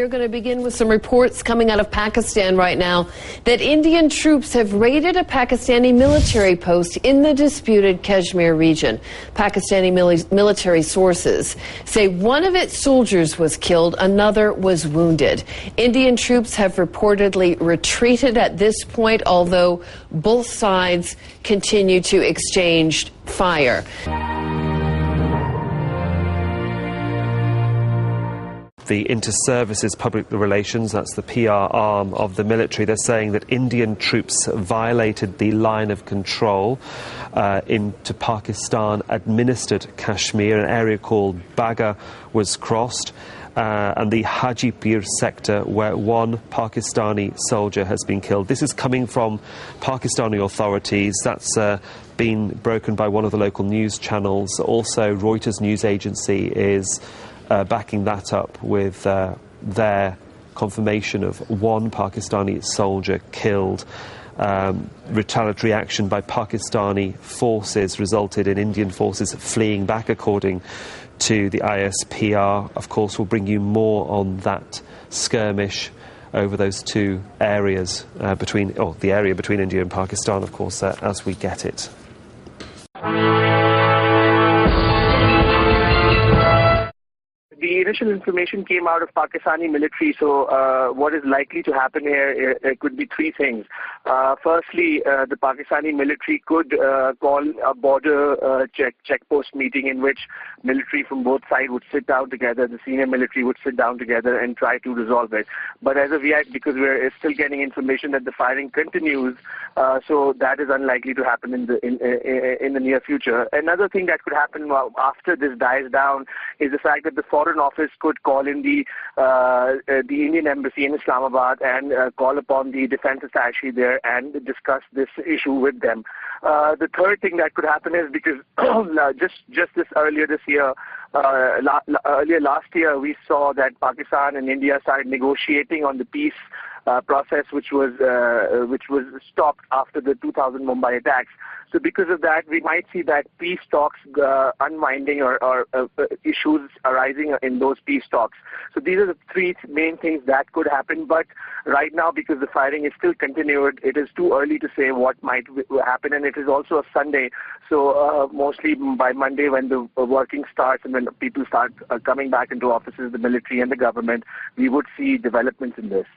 We're going to begin with some reports coming out of Pakistan right now that Indian troops have raided a Pakistani military post in the disputed Kashmir region. Pakistani military sources say one of its soldiers was killed, another was wounded. Indian troops have reportedly retreated at this point, although both sides continue to exchange fire. The Inter-Services Public Relations, that's the PR arm of the military, they're saying that Indian troops violated the line of control into Pakistan-administered Kashmir. An area called Bagha was crossed, and the Hajipir sector, where one Pakistani soldier has been killed. This is coming from Pakistani authorities. That's been broken by one of the local news channels. Also, Reuters news agency is backing that up with their confirmation of one Pakistani soldier killed. Retaliatory action by Pakistani forces resulted in Indian forces fleeing back, according to the ISPR. Of course, we'll bring you more on that skirmish over those two areas the area between India and Pakistan, of course, as we get it. The initial information came out of Pakistani military, so what is likely to happen here, it could be three things. Firstly, the Pakistani military could call a border checkpost meeting in which military from both sides would sit down together, the senior military would sit down together and try to resolve it. But as of yet, because we're still getting information that the firing continues, so that is unlikely to happen in the near future. Another thing that could happen after this dies down is the fact that the Foreign Office could call in the Indian Embassy in Islamabad and call upon the defense attaché there and discuss this issue with them. The third thing that could happen is because earlier last year, we saw that Pakistan and India started negotiating on the peace process, which was stopped after the 2000 Mumbai attacks. So because of that, we might see that peace talks unwinding or issues arising in those peace talks. So these are the three main things that could happen. But right now, because the firing is still continued, it is too early to say what might happen. And it is also a Sunday. So mostly by Monday, when the working starts and when people start coming back into offices, the military and the government, we would see developments in this.